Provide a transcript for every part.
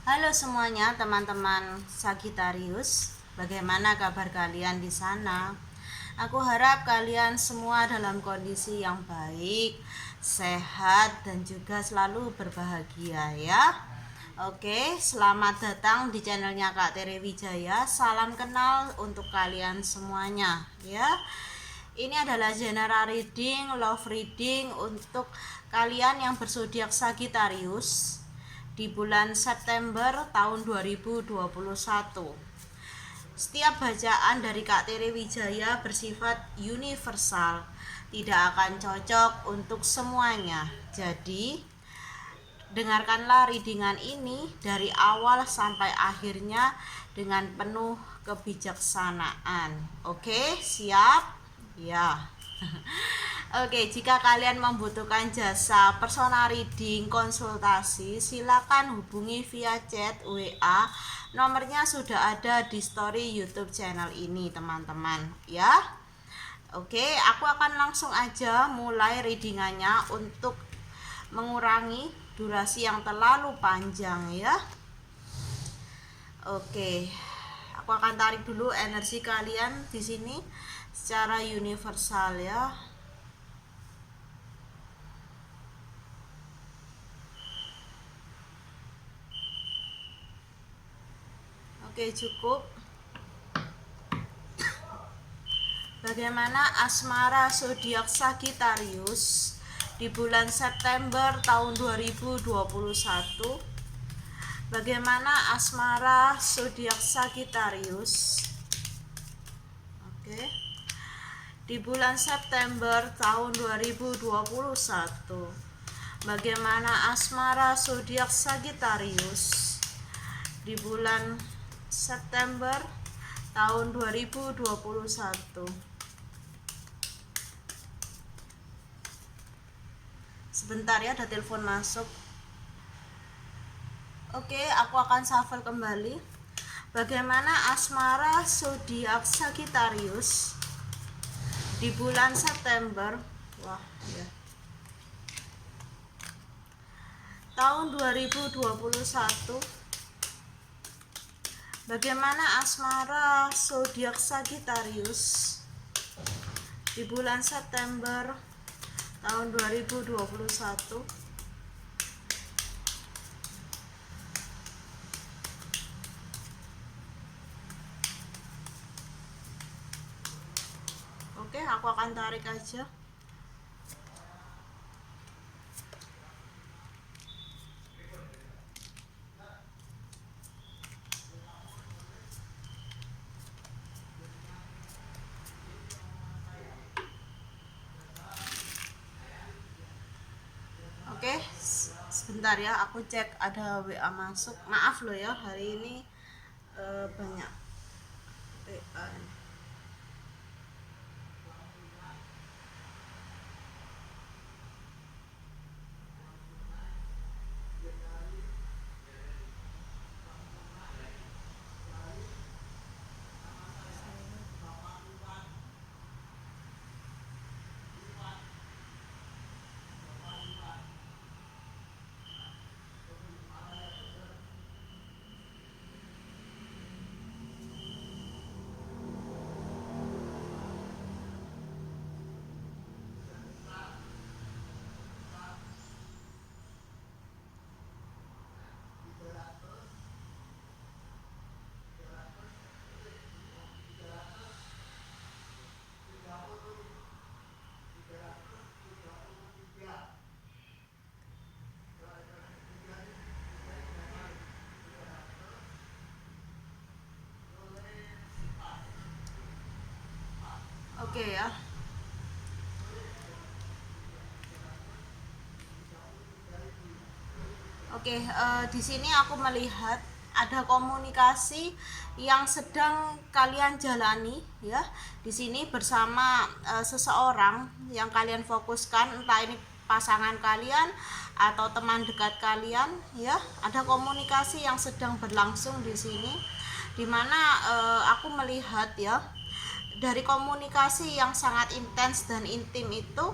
Halo semuanya teman-teman Sagittarius, bagaimana kabar kalian di sana? Aku harap kalian semua dalam kondisi yang baik, sehat, dan juga selalu berbahagia ya. Oke, selamat datang di channelnya Kak Tere Wijaya. Salam kenal untuk kalian semuanya ya. Ini adalah general reading, love reading untuk kalian yang berzodiak Sagittarius di bulan September tahun 2021. Setiap bacaan dari Kak Tere Wijaya bersifat universal, tidak akan cocok untuk semuanya. Jadi, dengarkanlah readingan ini dari awal sampai akhirnya dengan penuh kebijaksanaan. Oke, siap? Ya. Oke, jika kalian membutuhkan jasa personal reading, konsultasi, silakan hubungi via chat WA. Nomornya sudah ada di story YouTube channel ini, teman-teman, ya. Oke, aku akan langsung aja mulai readingannya untuk mengurangi durasi yang terlalu panjang ya. Oke. Aku akan tarik dulu energi kalian di sini secara universal ya. Oke, cukup. Bagaimana asmara zodiak Sagittarius di bulan September tahun 2021? Bagaimana asmara zodiak Sagittarius? Oke. Di bulan September tahun 2021. Bagaimana asmara zodiak Sagittarius di bulan September tahun 2021. Sebentar ya, ada telepon masuk. Oke, aku akan shuffle kembali. Bagaimana asmara zodiak Sagittarius di bulan September tahun 2021? Bagaimana asmara zodiak Sagittarius di bulan September tahun 2021? Oke, aku akan tarik aja. Oke, sebentar ya, aku cek ada WA masuk. Maaf loh ya, hari ini banyak WA. Oke ya. Oke, di sini aku melihat ada komunikasi yang sedang kalian jalani ya. Di sini bersama seseorang yang kalian fokuskan, entah ini pasangan kalian atau teman dekat kalian ya. Ada komunikasi yang sedang berlangsung di sini, dimana aku melihat ya, dari komunikasi yang sangat intens dan intim itu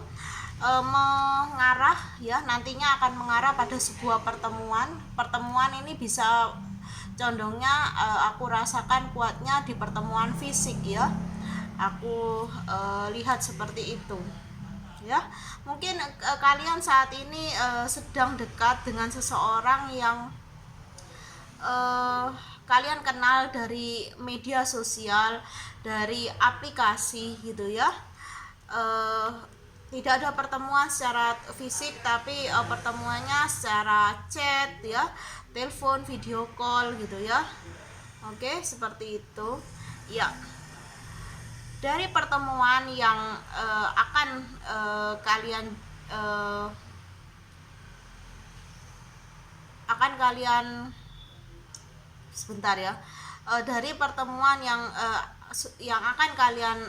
mengarah ya, nantinya akan mengarah pada sebuah pertemuan ini bisa condongnya aku rasakan kuatnya di pertemuan fisik ya, aku lihat seperti itu ya. Mungkin kalian saat ini sedang dekat dengan seseorang yang kalian kenal dari media sosial, dari aplikasi gitu ya. Tidak ada pertemuan secara fisik, tapi pertemuannya secara chat ya, telepon, video call gitu ya. Oke, seperti itu ya. Dari pertemuan yang akan kalian sebentar ya, dari pertemuan yang akan kalian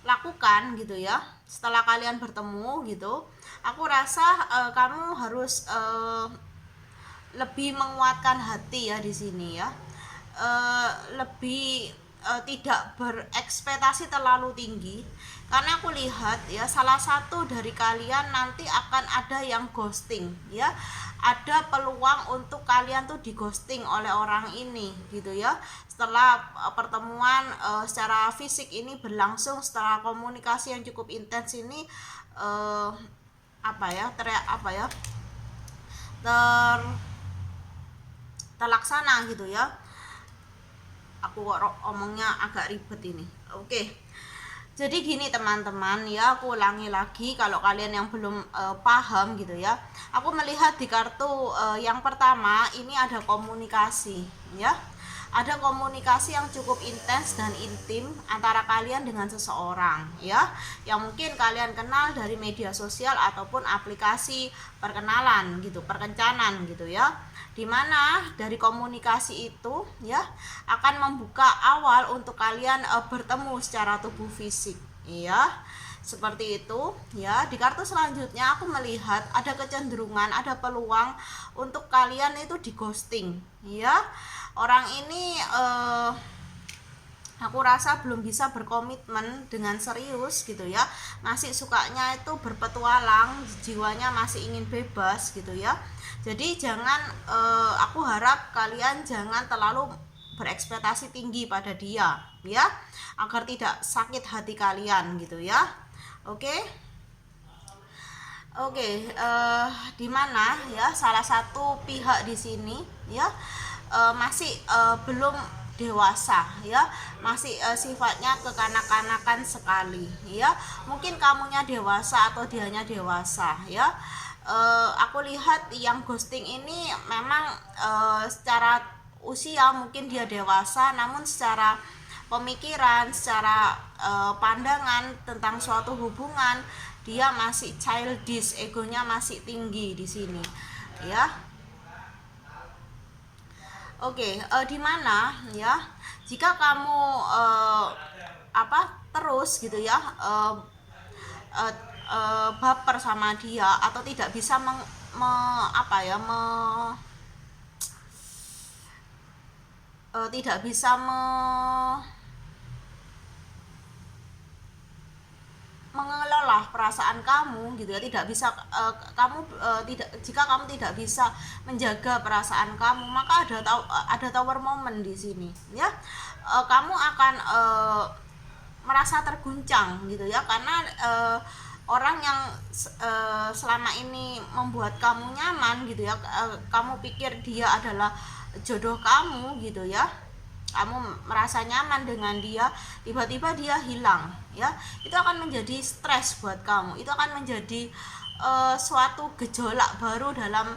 lakukan gitu ya, setelah kalian bertemu gitu, aku rasa kamu harus lebih menguatkan hati ya di sini ya, lebih tidak berekspektasi terlalu tinggi, karena aku lihat ya, salah satu dari kalian nanti akan ada yang ghosting ya, ada peluang untuk kalian tuh di ghosting oleh orang ini gitu ya, setelah pertemuan secara fisik ini berlangsung, setelah komunikasi yang cukup intens ini terlaksana gitu ya. Aku omongnya agak ribet ini. Oke. Jadi gini teman-teman ya, aku ulangi lagi kalau kalian yang belum paham gitu ya. Aku melihat di kartu yang pertama ini ada komunikasi ya. Ada komunikasi yang cukup intens dan intim antara kalian dengan seseorang ya, yang mungkin kalian kenal dari media sosial ataupun aplikasi perkenalan gitu, perkencanan gitu ya, dimana dari komunikasi itu ya akan membuka awal untuk kalian bertemu secara tubuh fisik ya, seperti itu ya. Di kartu selanjutnya aku melihat ada kecenderungan, ada peluang untuk kalian itu di ghosting ya. Orang ini aku rasa belum bisa berkomitmen dengan serius gitu ya, masih sukanya itu berpetualang, jiwanya masih ingin bebas gitu ya. Jadi jangan aku harap kalian jangan terlalu berekspektasi tinggi pada dia ya, agar tidak sakit hati kalian gitu ya. Oke. Dimana ya salah satu pihak di sini ya masih belum dewasa ya, masih sifatnya kekanak-kanakan sekali ya. Mungkin kamunya dewasa atau dianya dewasa ya. Aku lihat yang ghosting ini memang secara usia mungkin dia dewasa, namun secara pemikiran, secara pandangan tentang suatu hubungan dia masih childish, egonya masih tinggi di sini ya. Oke, di mana ya jika kamu terus gitu ya baper sama dia atau tidak bisa tidak bisa mengelola perasaan kamu gitu ya, tidak bisa jika kamu tidak bisa menjaga perasaan kamu, maka ada tower moment di sini ya. Kamu akan merasa terguncang gitu ya, karena orang yang selama ini membuat kamu nyaman gitu ya, kamu pikir dia adalah jodoh kamu gitu ya, kamu merasa nyaman dengan dia, tiba-tiba dia hilang ya, itu akan menjadi stres buat kamu, itu akan menjadi suatu gejolak baru dalam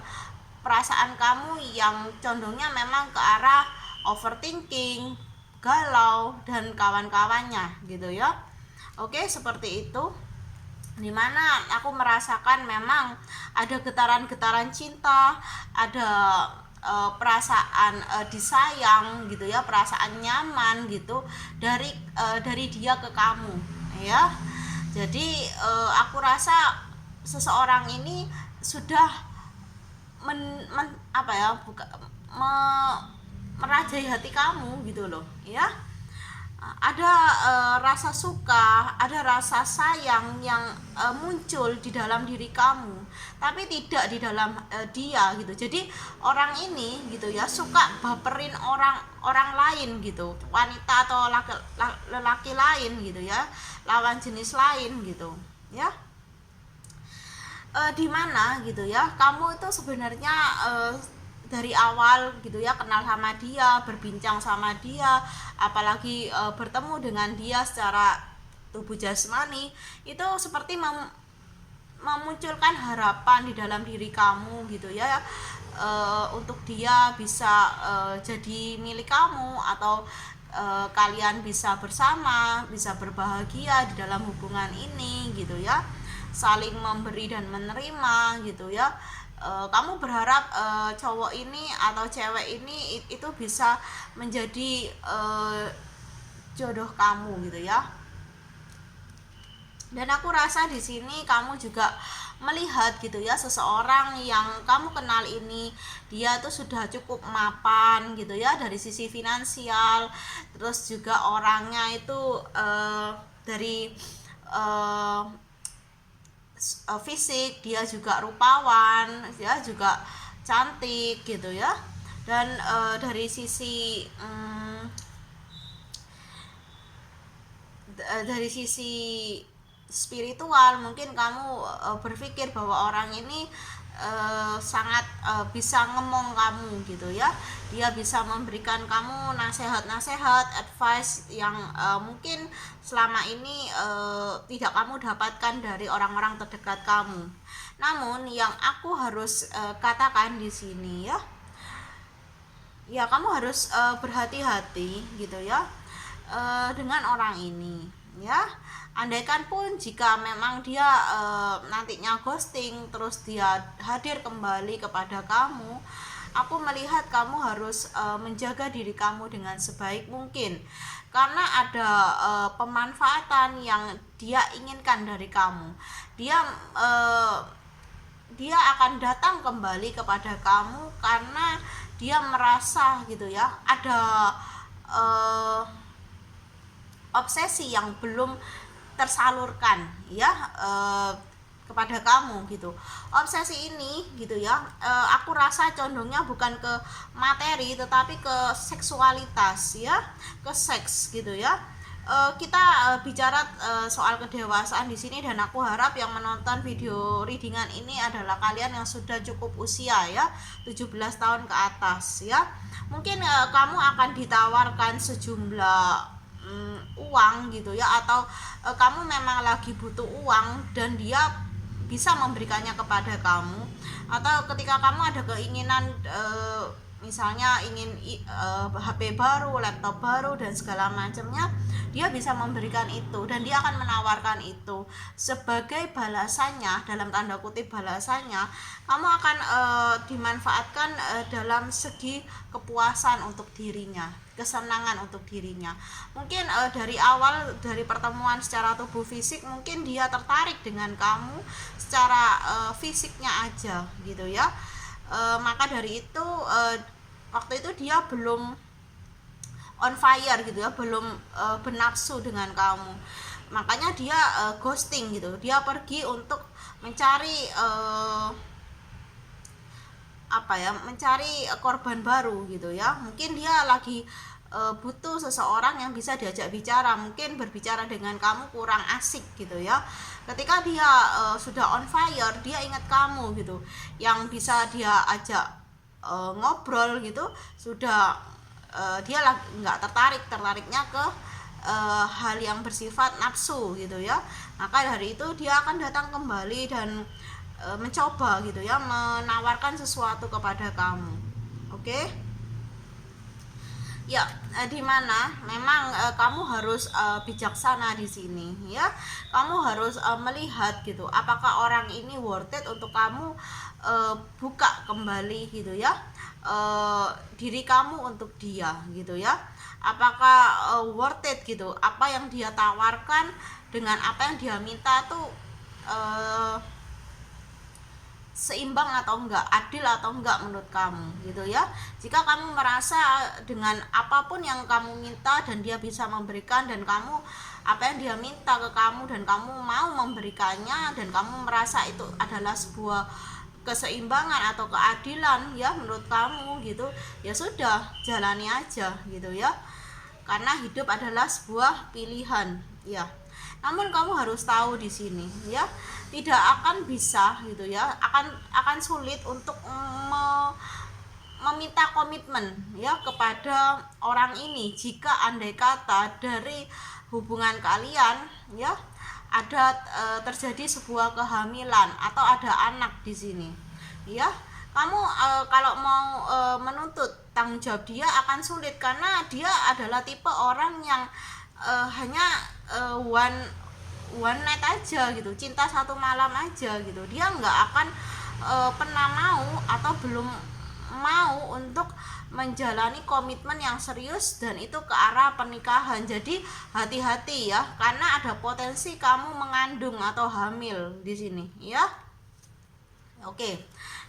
perasaan kamu yang condongnya memang ke arah overthinking, galau dan kawan-kawannya gitu ya. Oke, seperti itu, dimana aku merasakan memang ada getaran-getaran cinta, ada perasaan disayang gitu ya, perasaan nyaman gitu dari dia ke kamu ya. Jadi aku rasa seseorang ini sudah merajai hati kamu gitu loh ya. ada rasa suka, ada rasa sayang yang muncul di dalam diri kamu, tapi tidak di dalam dia gitu. Jadi orang ini gitu ya suka baperin orang lain gitu, wanita atau lelaki lain gitu ya, lawan jenis lain gitu ya. Di mana gitu ya kamu itu sebenarnya dari awal gitu ya kenal sama dia, berbincang sama dia, apalagi bertemu dengan dia secara tubuh jasmani, itu seperti memunculkan harapan di dalam diri kamu gitu ya, untuk dia bisa jadi milik kamu, atau kalian bisa bersama, bisa berbahagia di dalam hubungan ini gitu ya, saling memberi dan menerima gitu ya. Kamu berharap cowok ini atau cewek ini itu bisa menjadi jodoh kamu gitu ya. Dan aku rasa di sini kamu juga melihat gitu ya, seseorang yang kamu kenal ini dia tuh sudah cukup mapan gitu ya dari sisi finansial, terus juga orangnya itu dari fisik dia juga rupawan ya, juga cantik gitu ya. Dan dari sisi spiritual mungkin kamu berpikir bahwa orang ini sangat bisa ngemong kamu gitu ya, dia bisa memberikan kamu nasihat-nasihat, advice yang mungkin selama ini tidak kamu dapatkan dari orang-orang terdekat kamu. Namun yang aku harus katakan di sini ya kamu harus berhati-hati gitu ya dengan orang ini ya. Andaikan pun jika memang dia nantinya ghosting, terus dia hadir kembali kepada kamu, aku melihat kamu harus menjaga diri kamu dengan sebaik mungkin, karena ada pemanfaatan yang dia inginkan dari kamu. Dia akan datang kembali kepada kamu karena dia merasa gitu ya ada obsesi yang belum tersalurkan ya kepada kamu gitu. Obsesi ini gitu ya, aku rasa condongnya bukan ke materi tetapi ke seksualitas ya, ke seks gitu ya. Kita bicara soal kedewasaan di sini, dan aku harap yang menonton video readingan ini adalah kalian yang sudah cukup usia ya, 17 tahun ke atas ya. Mungkin kamu akan ditawarkan sejumlah uang gitu ya, atau kamu memang lagi butuh uang dan dia bisa memberikannya kepada kamu, atau ketika kamu ada keinginan misalnya ingin HP baru, laptop baru dan segala macamnya, dia bisa memberikan itu dan dia akan menawarkan itu. Sebagai balasannya, dalam tanda kutip balasannya, kamu akan dimanfaatkan dalam segi kepuasan untuk dirinya, kesenangan untuk dirinya. Mungkin dari awal, dari pertemuan secara tubuh fisik, mungkin dia tertarik dengan kamu secara fisiknya aja gitu ya. Maka dari itu waktu itu dia belum on fire gitu ya, belum bernafsu dengan kamu, makanya dia ghosting gitu. Dia pergi untuk mencari mencari korban baru gitu ya. Mungkin dia lagi butuh seseorang yang bisa diajak bicara, mungkin berbicara dengan kamu kurang asik gitu ya. Ketika dia sudah on fire, dia ingat kamu gitu, yang bisa dia ajak ngobrol gitu. Sudah dia nggak tertariknya ke hal yang bersifat nafsu gitu ya. Maka dari itu dia akan datang kembali dan mencoba gitu ya, menawarkan sesuatu kepada kamu. Oke? Ya, di mana memang kamu harus bijaksana di sini ya. Kamu harus melihat gitu, apakah orang ini worth it untuk kamu buka kembali gitu ya diri kamu untuk dia gitu ya. Apakah worth it gitu, apa yang dia tawarkan dengan apa yang dia minta tuh seimbang atau enggak, adil atau enggak menurut kamu gitu ya. Jika kamu merasa dengan apapun yang kamu minta dan dia bisa memberikan, dan kamu apa yang dia minta ke kamu dan kamu mau memberikannya, dan kamu merasa itu adalah sebuah keseimbangan atau keadilan ya menurut kamu gitu, ya sudah, jalani aja gitu ya, karena hidup adalah sebuah pilihan ya. Namun kamu harus tahu di sini ya, tidak akan bisa gitu ya, akan sulit untuk meminta komitmen ya kepada orang ini jika andai kata dari hubungan kalian ya ada terjadi sebuah kehamilan atau ada anak di sini ya. Kamu kalau mau menuntut tanggung jawab dia akan sulit, karena dia adalah tipe orang yang hanya one night aja gitu, cinta satu malam aja gitu. Dia nggak akan pernah mau atau belum mau untuk menjalani komitmen yang serius dan itu ke arah pernikahan. Jadi hati-hati ya, karena ada potensi kamu mengandung atau hamil di sini ya. Oke,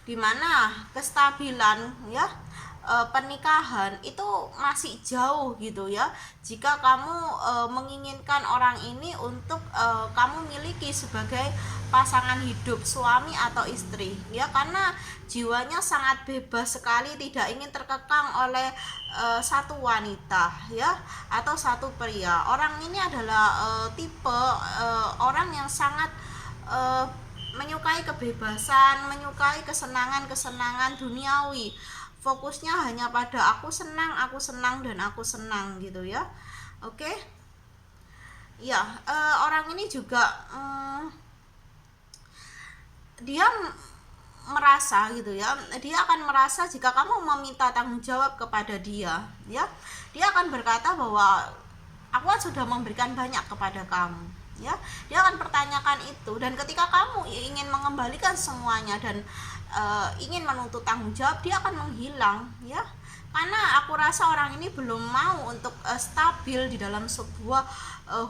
dimana kestabilan ya pernikahan itu masih jauh gitu ya, jika kamu menginginkan orang ini untuk kamu miliki sebagai pasangan hidup, suami atau istri ya, karena jiwanya sangat bebas sekali, tidak ingin terkekang oleh satu wanita ya atau satu pria. Orang ini adalah tipe orang yang sangat menyukai kebebasan, menyukai kesenangan duniawi. Fokusnya hanya pada aku senang dan aku senang gitu ya. Oke. Ya, orang ini juga dia merasa gitu ya, dia akan merasa jika kamu meminta tanggung jawab kepada dia ya, dia akan berkata bahwa aku sudah memberikan banyak kepada kamu ya. Dia akan pertanyakan itu, dan ketika kamu ingin mengembalikan semuanya dan ingin menuntut tanggung jawab, dia akan menghilang ya, karena aku rasa orang ini belum mau untuk stabil di dalam sebuah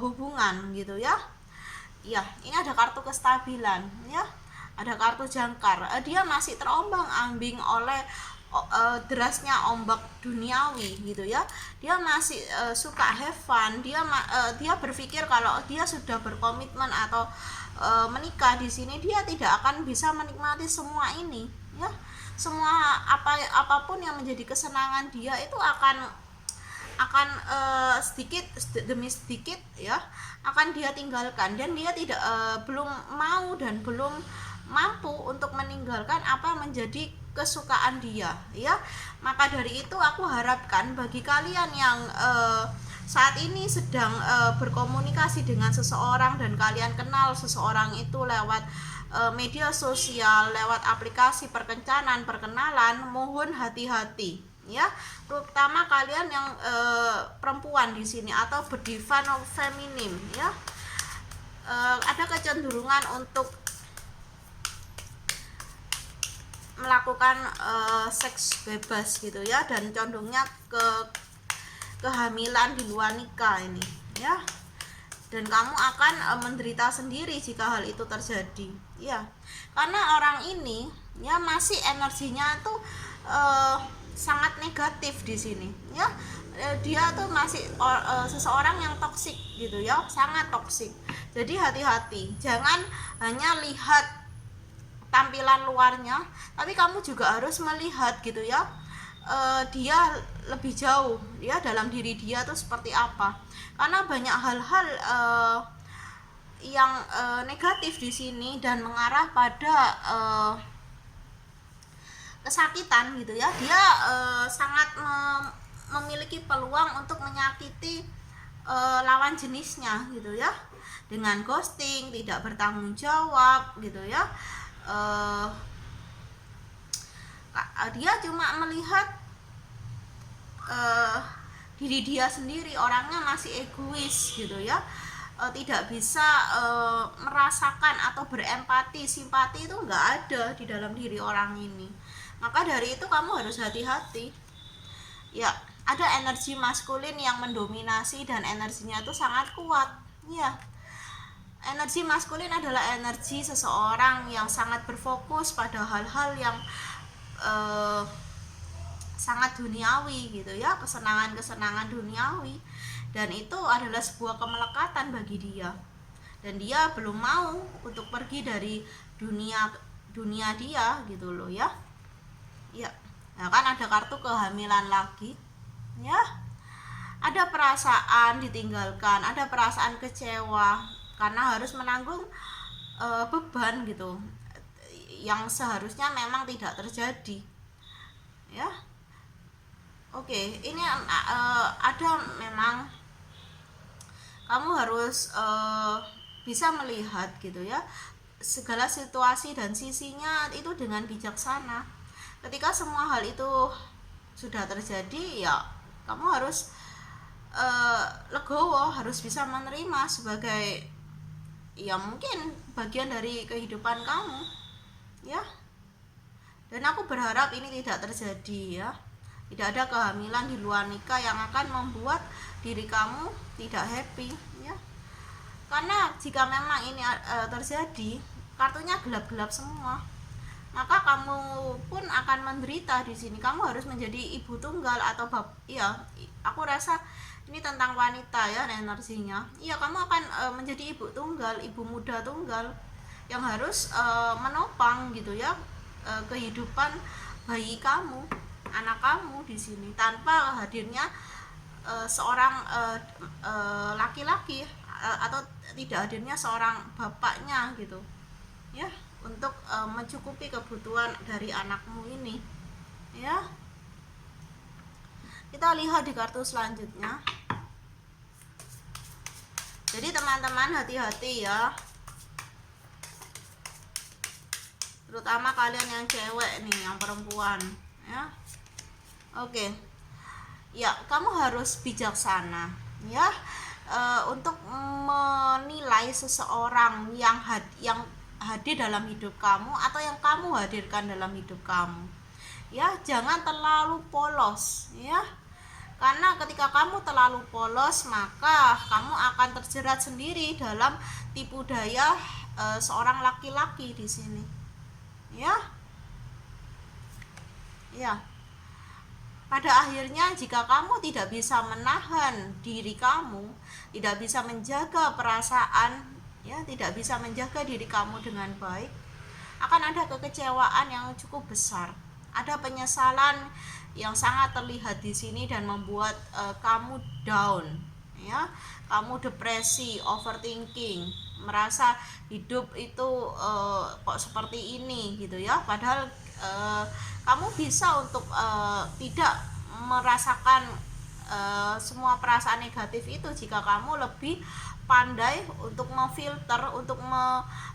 hubungan gitu ya. Ya, ini ada kartu kestabilan ya, ada kartu jangkar. Dia masih terombang-ambing oleh derasnya ombak duniawi gitu ya. Dia masih suka have fun. Dia berpikir kalau dia sudah berkomitmen atau menikah di sini, dia tidak akan bisa menikmati semua ini ya. Semua apapun yang menjadi kesenangan dia itu akan sedikit demi sedikit ya akan dia tinggalkan, dan dia tidak belum mau dan belum mampu untuk meninggalkan apa menjadi kesukaan dia ya. Maka dari itu aku harapkan bagi kalian yang saat ini sedang berkomunikasi dengan seseorang dan kalian kenal seseorang itu lewat media sosial, lewat aplikasi perkenalan, mohon hati-hati ya, terutama kalian yang perempuan di sini atau berdivine feminim ya. Ada kecenderungan untuk melakukan seks bebas gitu ya, dan condongnya ke kehamilan di luar nikah ini ya, dan kamu akan menderita sendiri jika hal itu terjadi ya, karena orang ini ya masih energinya tuh sangat negatif di sini ya. Dia tuh masih seseorang yang toksik gitu ya, sangat toksik. Jadi hati-hati, jangan hanya lihat tampilan luarnya, tapi kamu juga harus melihat gitu ya, dia lebih jauh ya, dalam diri dia tuh seperti apa, karena banyak hal-hal yang negatif di sini dan mengarah pada kesakitan gitu ya. Dia sangat memiliki peluang untuk menyakiti lawan jenisnya gitu ya, dengan ghosting, tidak bertanggung jawab gitu ya. Dia cuma melihat diri dia sendiri, orangnya masih egois gitu ya, tidak bisa merasakan atau berempati, simpati itu nggak ada di dalam diri orang ini. Maka dari itu kamu harus hati-hati ya. Ada energi maskulin yang mendominasi dan energinya itu sangat kuat ya. Energi maskulin adalah energi seseorang yang sangat berfokus pada hal-hal yang sangat duniawi gitu ya, kesenangan-kesenangan duniawi, dan itu adalah sebuah kemelekatan bagi dia, dan dia belum mau untuk pergi dari dunia dia gitu loh ya. Ya, nah kan ada kartu kehamilan lagi ya, ada perasaan ditinggalkan, ada perasaan kecewa karena harus menanggung beban gitu yang seharusnya memang tidak terjadi ya. Oke, ini ada memang kamu harus bisa melihat gitu ya segala situasi dan sisinya itu dengan bijaksana. Ketika semua hal itu sudah terjadi ya, kamu harus legowo, harus bisa menerima sebagai ya mungkin bagian dari kehidupan kamu ya. Dan aku berharap ini tidak terjadi ya. Tidak ada kehamilan di luar nikah yang akan membuat diri kamu tidak happy ya. Karena jika memang ini terjadi, kartunya gelap-gelap semua, maka kamu pun akan menderita di sini. Kamu harus menjadi ibu tunggal atau ya, aku rasa ini tentang wanita ya energinya. Iya, kamu akan menjadi ibu tunggal, ibu muda tunggal yang harus menopang gitu ya kehidupan bayi kamu, anak kamu di sini, tanpa hadirnya seorang laki-laki atau tidak hadirnya seorang bapaknya gitu ya, untuk mencukupi kebutuhan dari anakmu ini ya. Kita lihat di kartu selanjutnya. Jadi teman-teman hati-hati ya, terutama kalian yang cewek nih, yang perempuan ya. Oke ya, kamu harus bijaksana ya untuk menilai seseorang yang hadir dalam hidup kamu atau yang kamu hadirkan dalam hidup kamu ya. Jangan terlalu polos ya, karena ketika kamu terlalu polos maka kamu akan terjerat sendiri dalam tipu daya seorang laki-laki di sini ya. Ya, pada akhirnya jika kamu tidak bisa menahan diri kamu, tidak bisa menjaga perasaan ya, tidak bisa menjaga diri kamu dengan baik, akan ada kekecewaan yang cukup besar, ada penyesalan yang sangat terlihat di sini dan membuat kamu down ya. Kamu depresi, overthinking, merasa hidup itu kok seperti ini gitu ya, padahal kamu bisa untuk tidak merasakan semua perasaan negatif itu jika kamu lebih pandai untuk memfilter, untuk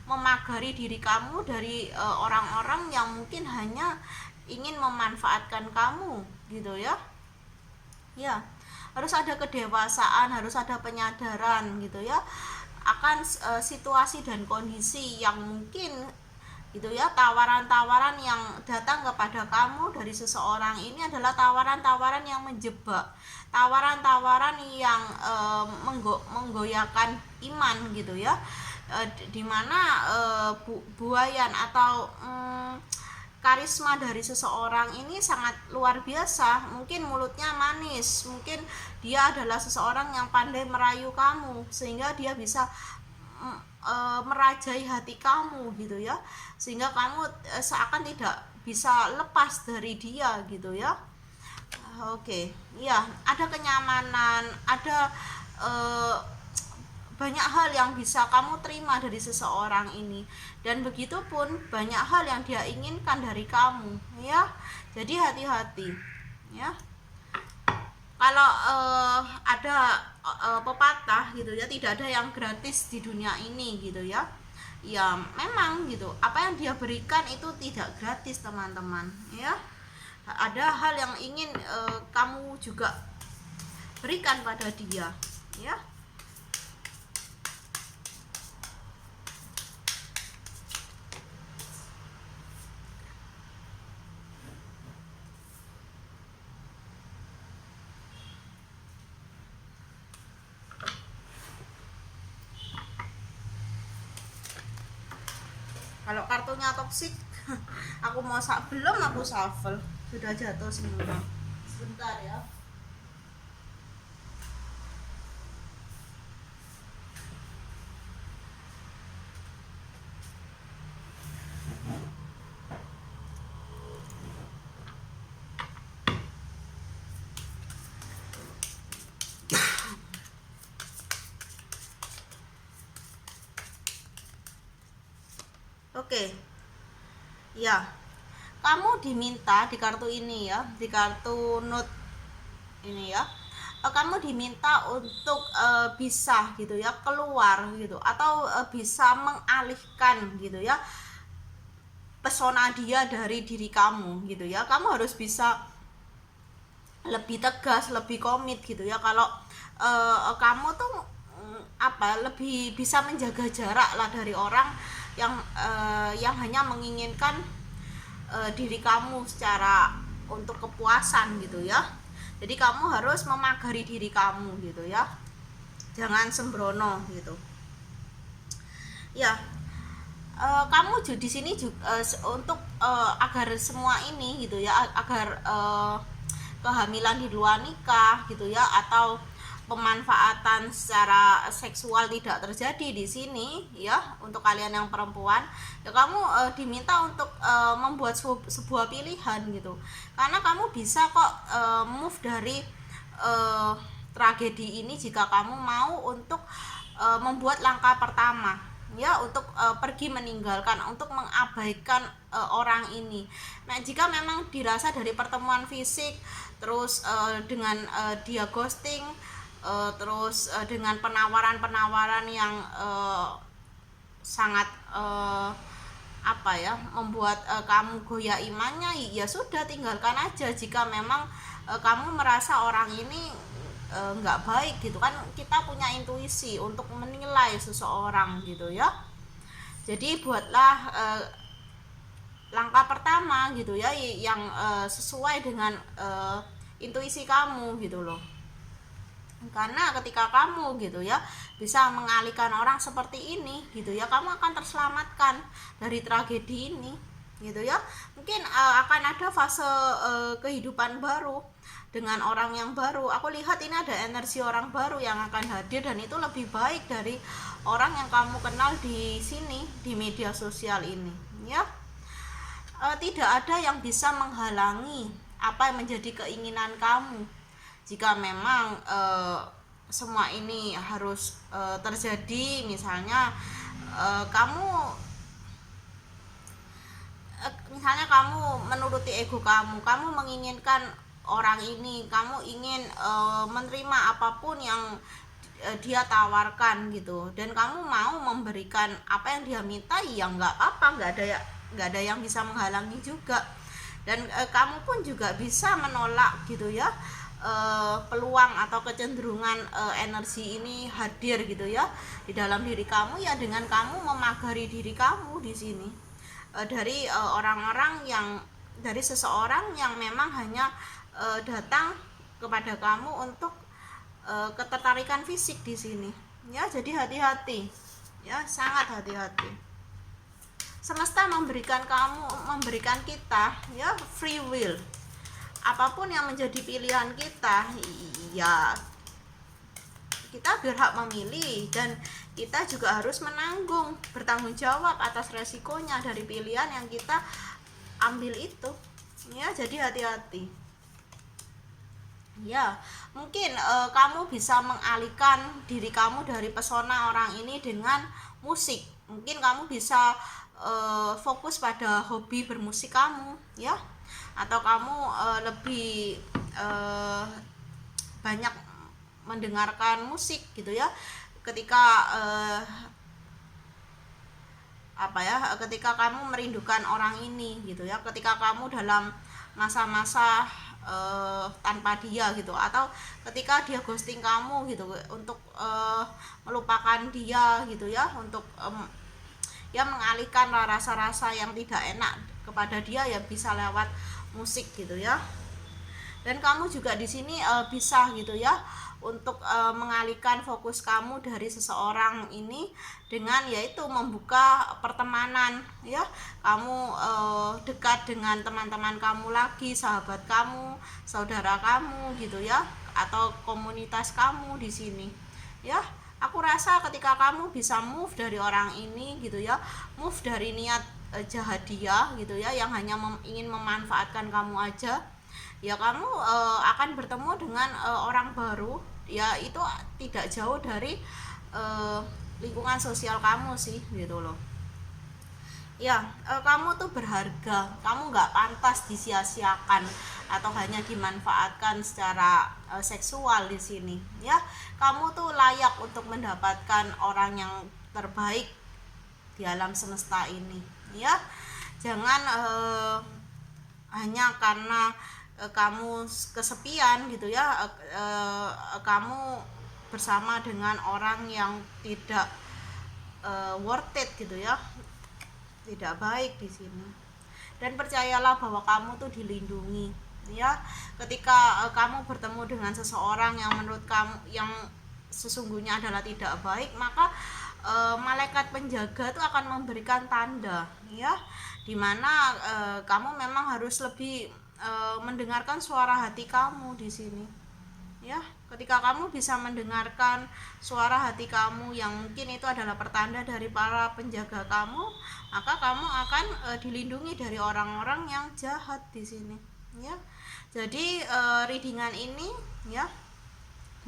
memagari diri kamu dari orang-orang yang mungkin hanya ingin memanfaatkan kamu gitu ya. Ya, harus ada kedewasaan, harus ada penyadaran gitu ya akan situasi dan kondisi yang mungkin gitu ya. Tawaran-tawaran yang datang kepada kamu dari seseorang ini adalah tawaran-tawaran yang menjebak, tawaran-tawaran yang menggoyahkan iman gitu ya, dimana buayan atau karisma dari seseorang ini sangat luar biasa. Mungkin mulutnya manis, mungkin dia adalah seseorang yang pandai merayu kamu sehingga dia bisa merajai hati kamu gitu ya, sehingga kamu seakan tidak bisa lepas dari dia gitu ya. Oke ya, ada kenyamanan, ada banyak hal yang bisa kamu terima dari seseorang ini, dan begitu pun banyak hal yang dia inginkan dari kamu ya. Jadi hati-hati ya. Kalau ada pepatah gitu ya, tidak ada yang gratis di dunia ini gitu ya. Ya memang gitu, apa yang dia berikan itu tidak gratis teman-teman ya. Ada hal yang ingin kamu juga berikan pada dia ya. Kalau kartunya toksik aku mau belum aku shuffle sudah jatuh semua. Sebentar ya. Oke. Ya. Kamu diminta di kartu ini ya, di kartu note ini ya. Kamu diminta untuk bisa gitu ya keluar gitu atau bisa mengalihkan gitu ya pesona dia dari diri kamu gitu ya. Kamu harus bisa lebih tegas, lebih komit gitu ya. Kalau kamu tuh lebih bisa menjaga jarak lah dari orang yang hanya menginginkan diri kamu secara untuk kepuasan gitu ya. Jadi kamu harus memagari diri kamu gitu ya, jangan sembrono gitu ya. Kamu di sini juga untuk agar semua ini gitu ya, agar kehamilan di luar nikah gitu ya atau pemanfaatan secara seksual tidak terjadi di sini ya. Untuk kalian yang perempuan ya, kamu diminta untuk membuat sebuah pilihan gitu, karena kamu bisa kok move dari tragedi ini jika kamu mau untuk membuat langkah pertama ya, untuk pergi meninggalkan, untuk mengabaikan orang ini. Nah, jika memang dirasa dari pertemuan fisik terus dengan dia ghosting, terus dengan penawaran-penawaran yang sangat membuat kamu goyah imannya, ya sudah tinggalkan aja. Jika memang kamu merasa orang ini nggak baik gitu kan, kita punya intuisi untuk menilai seseorang gitu ya. Jadi buatlah langkah pertama gitu ya yang sesuai dengan intuisi kamu gitu loh. Karena ketika kamu gitu ya bisa mengalihkan orang seperti ini gitu ya, kamu akan terselamatkan dari tragedi ini gitu ya. Mungkin akan ada fase kehidupan baru dengan orang yang baru. Aku lihat ini ada energi orang baru yang akan hadir, dan itu lebih baik dari orang yang kamu kenal di sini, di media sosial ini ya. Tidak ada yang bisa menghalangi apa yang menjadi keinginan kamu. Jika memang semua ini harus terjadi, misalnya kamu menuruti ego kamu menginginkan orang ini, kamu ingin menerima apapun yang dia tawarkan gitu, dan kamu mau memberikan apa yang dia minta, ya nggak apa-apa, nggak ada yang bisa menghalangi juga. Dan kamu pun juga bisa menolak gitu ya peluang atau kecenderungan energi ini hadir gitu ya di dalam diri kamu, ya dengan kamu memagari diri kamu di sini dari orang-orang dari seseorang yang memang hanya datang kepada kamu untuk ketertarikan fisik di sini ya. Jadi hati-hati ya, sangat hati-hati. Semesta memberikan kita ya free will. Apapun yang menjadi pilihan kita, ya kita berhak memilih, dan kita juga harus bertanggung jawab atas resikonya dari pilihan yang kita ambil itu ya. Jadi hati-hati ya. Mungkin kamu bisa mengalihkan diri kamu dari pesona orang ini dengan musik. Mungkin kamu bisa fokus pada hobi bermusik kamu ya, atau kamu lebih banyak mendengarkan musik gitu ya ketika ketika kamu merindukan orang ini gitu ya, ketika kamu dalam masa-masa tanpa dia gitu, atau ketika dia ghosting kamu gitu, untuk melupakan dia gitu ya, untuk ya mengalihkan rasa-rasa yang tidak enak kepada dia, ya bisa lewat musik gitu ya. Dan kamu juga di sini bisa gitu ya untuk mengalihkan fokus kamu dari seseorang ini dengan yaitu membuka pertemanan ya. Kamu dekat dengan teman-teman kamu lagi, sahabat kamu, saudara kamu gitu ya, atau komunitas kamu di sini ya. Aku rasa ketika kamu bisa move dari orang ini gitu ya, move dari niat jahat dia gitu ya, yang hanya ingin memanfaatkan kamu aja, ya kamu akan bertemu dengan orang baru ya, itu tidak jauh dari uh, lingkungan sosial kamu sih gitu loh ya. Kamu tuh berharga, kamu nggak pantas disia-siakan atau hanya dimanfaatkan secara seksual di sini ya. Kamu tuh layak untuk mendapatkan orang yang terbaik di alam semesta ini ya. Jangan hanya karena kamu kesepian gitu ya, kamu bersama dengan orang yang tidak worth it gitu ya, tidak baik di sini. Dan percayalah bahwa kamu tuh dilindungi ya. Ketika kamu bertemu dengan seseorang yang menurut kamu yang sesungguhnya adalah tidak baik, maka malaikat penjaga itu akan memberikan tanda ya, dimana kamu memang harus lebih mendengarkan suara hati kamu di sini ya. Ketika kamu bisa mendengarkan suara hati kamu yang mungkin itu adalah pertanda dari para penjaga kamu, maka kamu akan dilindungi dari orang-orang yang jahat di sini ya. Jadi readingan ini ya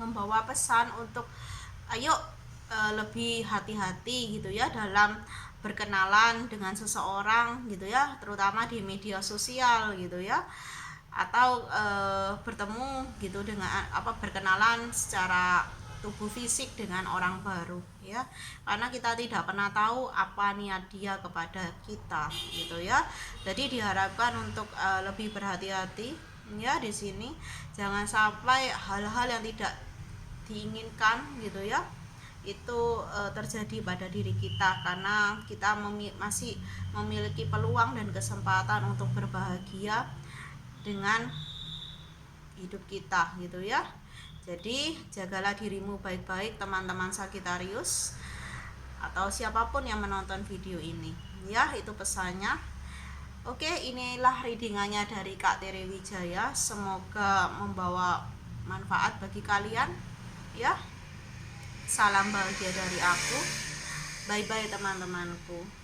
membawa pesan untuk ayo lebih hati-hati gitu ya dalam berkenalan dengan seseorang gitu ya, terutama di media sosial gitu ya, atau bertemu gitu dengan berkenalan secara tubuh fisik dengan orang baru ya, karena kita tidak pernah tahu apa niat dia kepada kita gitu ya. Jadi diharapkan untuk lebih berhati-hati ya di sini, jangan sampai hal-hal yang tidak diinginkan gitu ya itu terjadi pada diri kita, karena kita masih memiliki peluang dan kesempatan untuk berbahagia dengan hidup kita gitu ya. Jadi jagalah dirimu baik-baik teman-teman Sagittarius atau siapapun yang menonton video ini ya, itu pesannya. Oke, inilah readingannya dari Kak Tere Wijaya, semoga membawa manfaat bagi kalian ya. Salam bahagia dari aku. Bye bye teman-temanku.